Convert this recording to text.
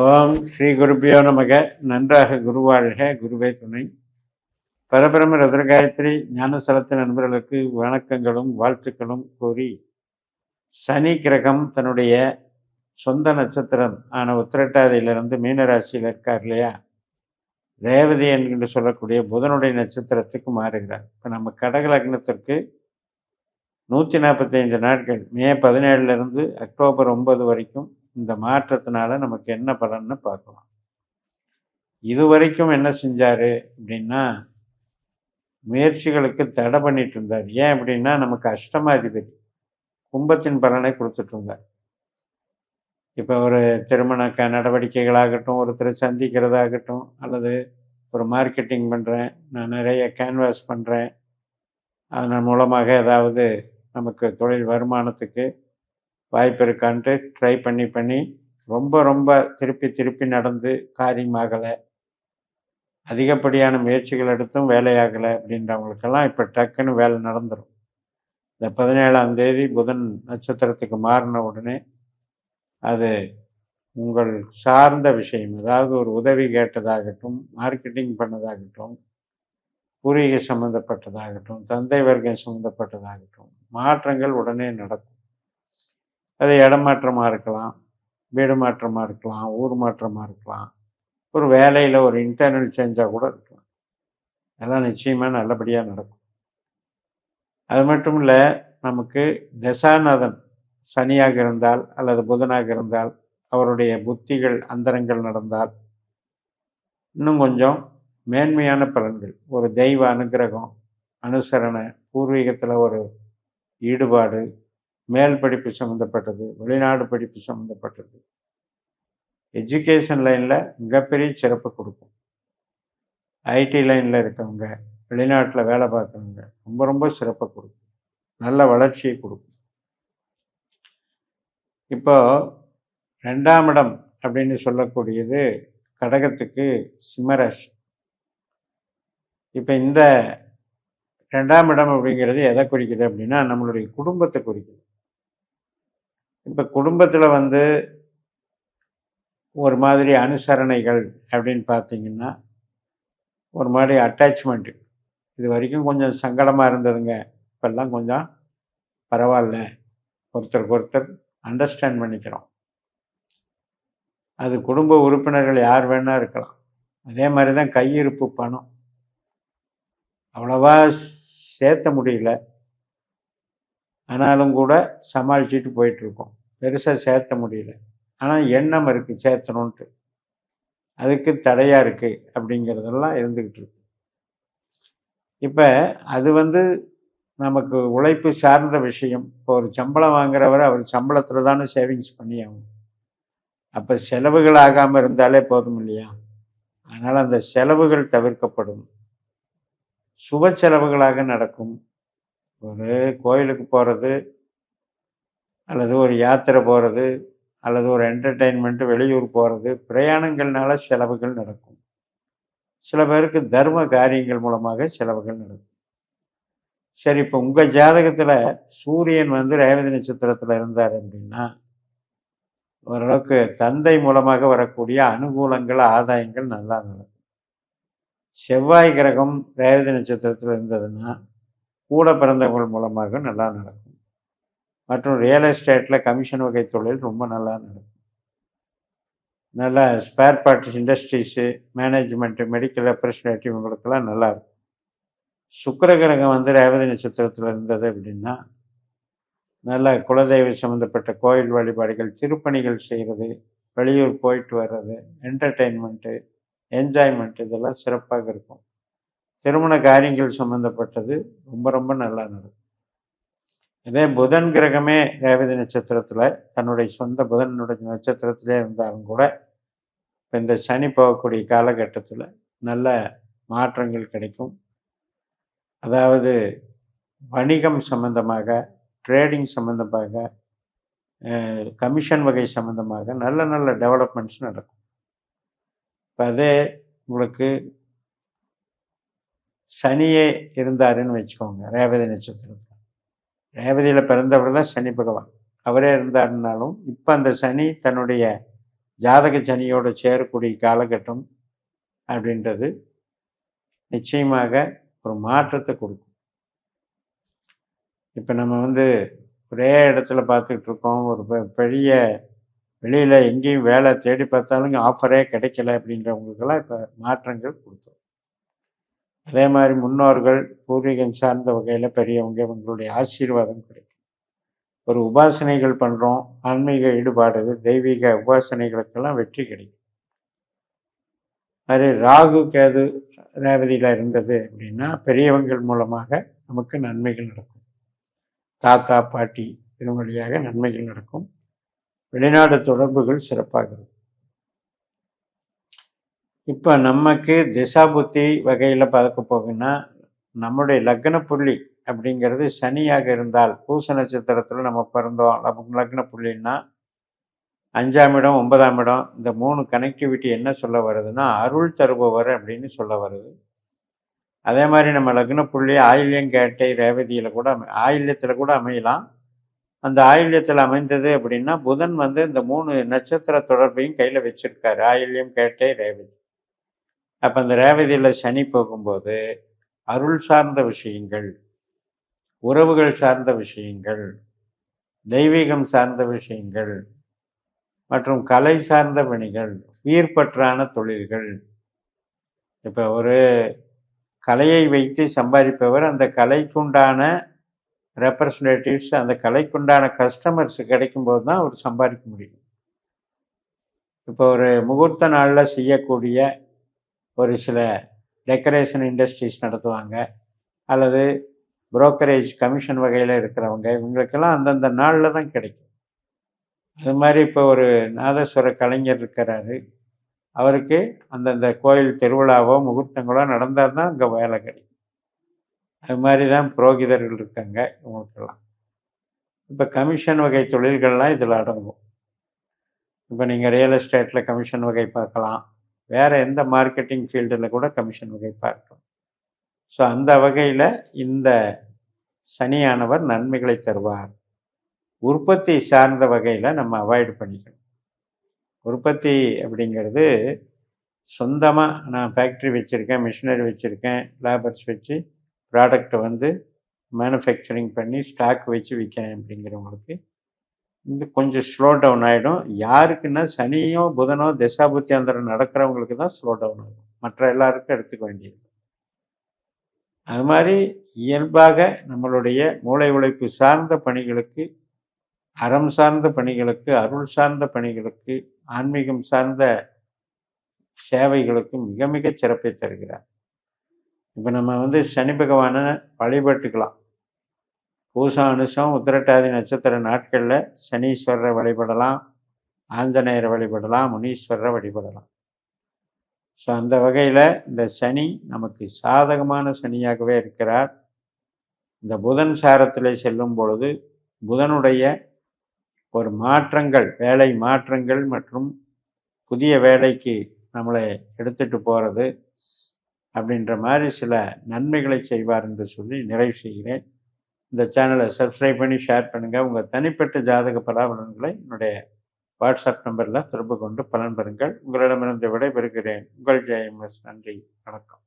ஓம் ஸ்ரீ குருபியோ நமக. நன்றாக குருவாழ்க, குருவே துணை. பரபிரம ருத்ரகாயத்ரி ஞானசலத்து நண்பர்களுக்கு வணக்கங்களும் வாழ்த்துக்களும் கூறி, சனி கிரகம் தன்னுடைய சொந்த நட்சத்திரம் ஆன உத்திரட்டாதியிலிருந்து மீனராசியில் இருக்கார் இல்லையா, ரேவதி என்று சொல்லக்கூடிய புதனுடைய நட்சத்திரத்துக்கு மாறுகிறார். இப்போ நம்ம கடக லக்னத்திற்கு 145 நாட்கள், மே 17 அக்டோபர் 9 வரைக்கும் இந்த மாற்றத்தினால நமக்கு என்ன பலன்னு பார்க்கலாம். இது வரைக்கும் என்ன செஞ்சாரு அப்படின்னா, முயற்சிகளுக்கு தடை பண்ணிட்டு இருந்தார். ஏன் அப்படின்னா, நமக்கு அஷ்டமாதிபதி கும்பத்தின் பலனை கொடுத்துட்டு இருந்தார். இப்போ ஒரு திருமண நடவடிக்கைகளாகட்டும், ஒருத்தரை சந்திக்கிறதாகட்டும், அல்லது ஒரு மார்க்கெட்டிங் பண்ணுறேன், நான் நிறைய கேன்வாஸ் பண்ணுறேன், அதன் மூலமாக ஏதாவது நமக்கு தொழில் வருமானத்துக்கு வாய்ப்பு இருக்கான்ட்டு ட்ரை பண்ணி ரொம்ப திருப்பி நடந்து காரியமாகலை, அதிகப்படியான முயற்சிகள் எடுத்தும் வேலையாகலை அப்படின்றவங்களுக்கெல்லாம் இப்போ டக்குன்னு வேலை நடந்துடும். இந்த 17ஆம் தேதி புதன் நட்சத்திரத்துக்கு மாறின உடனே அது உங்கள் சார்ந்த விஷயம், அதாவது ஒரு உதவி கேட்டதாகட்டும், மார்க்கெட்டிங் பண்ணதாகட்டும், பூர்வீக சம்மந்தப்பட்டதாகட்டும், தந்தை வர்க்கம் சம்மந்தப்பட்டதாகட்டும், மாற்றங்கள் உடனே நடக்கும். அது இடமாற்றமாக இருக்கலாம், வீடு மாற்றமாக இருக்கலாம், ஊர் மாற்றமாக இருக்கலாம், ஒரு வேலையில் ஒரு இன்டர்னல் சேஞ்சாக கூட இருக்கலாம். அதெல்லாம் நிச்சயமாக நல்லபடியாக நடக்கும். அது மட்டும் இல்லை, நமக்கு தசாநாதன் சனியாக இருந்தால் அல்லது புதனாக இருந்தால், அவருடைய புத்திகள் அந்தரங்கள் நடந்தால் இன்னும் கொஞ்சம் மேன்மையான பலன்கள், ஒரு தெய்வ அனுகிரகம், அனுசரணை, பூர்வீகத்தில் ஒரு ஈடுபாடு, மேல் படிப்பு சம்மந்தப்பட்டது, வெளிநாடு படிப்பு சம்மந்தப்பட்டது, எஜுகேஷன் லைனில் மிகப்பெரிய சிறப்பு கொடுக்கும். ஐடி லைனில் இருக்கவங்க, வெளிநாட்டில் வேலை பார்க்குறவங்க ரொம்ப சிறப்பை கொடுக்கும், நல்ல வளர்ச்சியை கொடுக்கும். இப்போ 2ஆம் இடம் அப்படின்னு சொல்லக்கூடியது கடகத்துக்கு சிம்மராசி. இப்போ இந்த 2ஆம் இடம் அப்படிங்கிறது எதை குறிக்குது அப்படின்னா, நம்மளுடைய குடும்பத்தை குறிக்குது. இப்போ குடும்பத்தில் ஒரு மாதிரி அனுசரணைகள் அப்படின்னு பார்த்தீங்கன்னா, ஒரு மாதிரி அட்டாச்மெண்ட்டு, இது வரைக்கும் கொஞ்சம் சங்கடமாக இருந்ததுங்க, இப்போல்லாம் கொஞ்சம் பரவாயில்ல, ஒருத்தருக்கு ஒருத்தர் அண்டர்ஸ்டாண்ட் பண்ணிக்கிறோம். அது குடும்ப உறுப்பினர்கள் யார் வேணா இருக்கலாம். அதே மாதிரி தான் கையிருப்பு பணம் அவ்வளவா சேர்த்த முடியல, ஆனாலும் கூட சமாளிச்சுட்டு போயிட்டுருக்கோம். பெருசாக சேர்த்த முடியல, ஆனால் எண்ணம் இருக்குது சேர்த்தணுன்ட்டு, அதுக்கு தடையாக இருக்குது அப்படிங்கிறதெல்லாம் இருந்துக்கிட்டு இருக்கு. இப்போ அது நமக்கு உழைப்பு சார்ந்த விஷயம். இப்போ ஒரு சம்பளம் வாங்குறவர் அவர் சம்பளத்தில் தானே சேவிங்ஸ் பண்ணி ஆகும். அப்போ செலவுகள் ஆகாமல் இருந்தாலே போதும் இல்லையா? அதனால் அந்த செலவுகள் தவிர்க்கப்படும், சுப செலவுகளாக நடக்கும். ஒரு கோயிலுக்கு போகிறது, அல்லது ஒரு யாத்திரை போகிறது, அல்லது ஒரு என்டர்டெயின்மெண்ட்டு, வெளியூர் போகிறது, பிரயாணங்கள்னால செலவுகள் நடக்கும். சில பேருக்கு தர்ம காரியங்கள் மூலமாக செலவுகள் நடக்கும். சரி, இப்போ உங்கள் ஜாதகத்தில் சூரியன் ரேவதி நட்சத்திரத்தில் இருந்தார் அப்படின்னா, ஓரளவுக்கு தந்தை மூலமாக வரக்கூடிய அனுகூலங்கள், ஆதாயங்கள் நல்லா நடக்கும். செவ்வாய் கிரகம் ரேவதி நட்சத்திரத்தில் இருந்ததுன்னா கூட பிறந்தவர்கள் மூலமாக நல்லா நடக்கும். மற்றும் ரியல் எஸ்டேட்டில் கமிஷன் வகை தொழில் ரொம்ப நல்லா நடக்கும். நல்ல spare parts industries, management, medical representative இவங்களுக்கெல்லாம் நல்லா இருக்கும். சுக்கிர கிரகம் ரேவதி நட்சத்திரத்தில் இருந்தது அப்படின்னா, நல்ல குலதெய்வ சம்மந்தப்பட்ட கோயில் வழிபாடுகள், திருப்பணிகள் செய்கிறது, வெளியூர் போயிட்டு வர்றது, என்டர்டெயின்மெண்ட்டு, என்ஜாய்மெண்ட், இதெல்லாம் சிறப்பாக இருக்கும். திருமண காரியங்கள் சம்மந்தப்பட்டது ரொம்ப நல்லா நடக்கும். அதே புதன் கிரகமே ரேவதி நட்சத்திரத்தில், தன்னுடைய சொந்த புதனுடைய நட்சத்திரத்திலே இருந்தாலும் கூட, இப்போ இந்த சனி போகக்கூடிய காலகட்டத்தில் நல்ல மாற்றங்கள் கிடைக்கும். அதாவது வணிகம் சம்பந்தமாக, ட்ரேடிங் சம்பந்தமாக, கமிஷன் வகை சம்பந்தமாக நல்ல டெவலப்மெண்ட்ஸ் நடக்கும். இப்போ அதே உங்களுக்கு சனியே இருந்தாருன்னு வச்சுக்கோங்க, ரேவதி நட்சத்திரத்தில், ரேவதியில் பிறந்தவர் தான் சனி பகவான், அவரே இருந்தாருனாலும் இப்போ அந்த சனி தன்னுடைய ஜாதக சனியோடு சேரக்கூடிய காலகட்டம் அப்படின்றது நிச்சயமாக ஒரு மாற்றத்தை கொடுக்கும். இப்போ நம்ம ஒரே இடத்துல பார்த்துக்கிட்டு இருக்கோம். ஒரு பெரிய வெளியில் எங்கேயும் வேலை தேடி பார்த்தாலும் ஆஃபரே கிடைக்கல அப்படின்றவங்களுக்கெல்லாம் இப்போ மாற்றங்கள் கொடுத்தோம். அதே மாதிரி முன்னோர்கள் பூர்வீகம் சார்ந்த வகையில் பெரியவங்க இவங்களுடைய ஆசீர்வாதம் கிடைக்கும். ஒரு உபாசனைகள் பண்ணுறோம், ஆன்மீக ஈடுபாடு, தெய்வீக உபாசனைகளுக்கெல்லாம் வெற்றி கிடைக்கும். அது ராகு கேது ரேவதியில் இருந்தது அப்படின்னா பெரியவங்கள் மூலமாக நமக்கு நன்மைகள் நடக்கும். தாத்தா பாட்டி இதன் வழியாக நன்மைகள் நடக்கும். வெளிநாடு தொடர்புகள் சிறப்பாக இருக்கும். இப்போ நமக்கு திசாபுத்தி வகையில் பார்க்க போகுன்னா நம்முடைய லக்ன புள்ளி அப்படிங்கிறது சனியாக இருந்தால், பூச நட்சத்திரத்தில் நம்ம பிறந்தோம், லக்ன புள்ளின்னா 5ஆம் இடம் 9ஆம் இடம் இந்த 3 கனெக்டிவிட்டி என்ன சொல்ல வருதுன்னா அருள் தருபவர் அப்படின்னு சொல்ல வருது. அதே மாதிரி நம்ம லக்ன புள்ளி ஆயில்யம் கேட்டை ரேவதியில் கூட ஆயில்யத்தில் கூட அமையலாம். அந்த ஆயில்யத்தில் அமைந்தது அப்படின்னா புதன் இந்த 3 நட்சத்திர தொடர்பையும் கையில் வச்சிருக்காரு, ஆயில்யம் கேட்டை ரேவதி. அப்போ அந்த ரேவதியில் சனி போகும்போது அருள் சார்ந்த விஷயங்கள், உறவுகள் சார்ந்த விஷயங்கள், தெய்வீகம் சார்ந்த விஷயங்கள் மற்றும் கலை சார்ந்த பணிகள், உயிர்பற்றான தொழில்கள். இப்போ ஒரு கலையை வைத்து சம்பாதிப்பவர் அந்த கலைக்குண்டான ரெப்ரசன்டேட்டிவ்ஸ், அந்த கலைக்குண்டான கஸ்டமர்ஸ் கிடைக்கும்போது தான் அவர் சம்பாதிக்க முடியும். இப்போ ஒரு முகூர்த்த நாளில் செய்யக்கூடிய ஒரு சில டெக்கரேஷன் இண்டஸ்ட்ரீஸ் நடத்துவாங்க, அல்லது புரோக்கரேஜ் கமிஷன் வகையில் இருக்கிறவங்க, இவங்களுக்கெல்லாம் அந்தந்த நாளில் தான் கிடைக்கும். அது மாதிரி இப்போ ஒரு நாதஸ்வர கலைஞர் இருக்கிறாரு, அவருக்கு அந்தந்த கோயில் திருவிழாவோ முகூர்த்தங்களோ நடந்தால் தான் அங்கே வேலை கிடைக்கும். அது மாதிரி தான் புரோகிதர்கள் இருக்காங்க, இவங்களுக்கெல்லாம். இப்போ கமிஷன் வகை தொழில்கள்லாம் இதில் அடங்கும். இப்போ நீங்கள் ரியல் எஸ்டேட்டில் கமிஷன் வகை பார்க்கலாம், வேறு எந்த மார்க்கெட்டிங் ஃபீல்டில் கூட கமிஷன் வகை பார்க்கலாம். ஸோ அந்த வகையில் இந்த சனியானவர் நன்மைகளை தருவார். உற்பத்தி சார்ந்த வகையில் நம்ம அவாய்டு பண்ணிக்கணும். உற்பத்தி அப்படிங்கிறது சொந்தமாக நான் ஃபேக்ட்ரி வச்சுருக்கேன், மிஷினரி வச்சுருக்கேன், லேபர்ஸ் வச்சு ப்ராடக்டை மேனுஃபேக்சரிங் பண்ணி ஸ்டாக் வச்சு விற்கிறேன் அப்படிங்கிறவங்களுக்கு கொஞ்சம் ஸ்லோ டவுன் ஆகிடும். யாருக்குன்னா சனியோ புதனோ தசாபுத்தியாந்திரம் நடக்கிறவங்களுக்கு தான் ஸ்லோ டவுன் ஆகும், மற்ற எல்லாருக்கும் எடுத்துக்க வேண்டியது. அது மாதிரி இயல்பாக நம்மளுடைய மூளை உழைப்பு சார்ந்த பணிகளுக்கு, அறம் சார்ந்த பணிகளுக்கு, அருள் சார்ந்த பணிகளுக்கு, ஆன்மீகம் சார்ந்த சேவைகளுக்கு மிக மிக சிறப்பை தருகிறார். இப்போ நம்ம சனி பகவானை வழிபட்டுக்கலாம். பூசம் அனுசம் உத்திரட்டாதி நட்சத்திர நாட்களில் சனீஸ்வரரை வழிபடலாம், ஆஞ்சநேயரை வழிபடலாம், முனீஸ்வரரை வழிபடலாம். ஸோ அந்த வகையில் இந்த சனி நமக்கு சாதகமான சனியாகவே இருக்கிறார். இந்த புதன் சாரத்தில் செல்லும் பொழுது புதனுடைய ஒரு மாற்றங்கள், வேலை மாற்றங்கள் மற்றும் புதிய வேலைக்கு நம்மளை எடுத்துகிட்டு போகிறது அப்படின்ற மாதிரி சில நன்மைகளை செய்வார் என்று சொல்லி நிறைவு செய்கிறேன். இந்த சேனலை சப்ஸ்கிரைப் பண்ணி ஷேர் பண்ணுங்கள். உங்கள் தனிப்பட்ட ஜாதக பலாபலன்களை என்னுடைய வாட்ஸ்அப் நம்பரில் தொடர்பு கொண்டு பலன் பெறுங்கள். உங்களிடமிருந்து விடைபெறுகிறேன். உங்கள் ஜெயம்எஸ். நன்றி, வணக்கம்.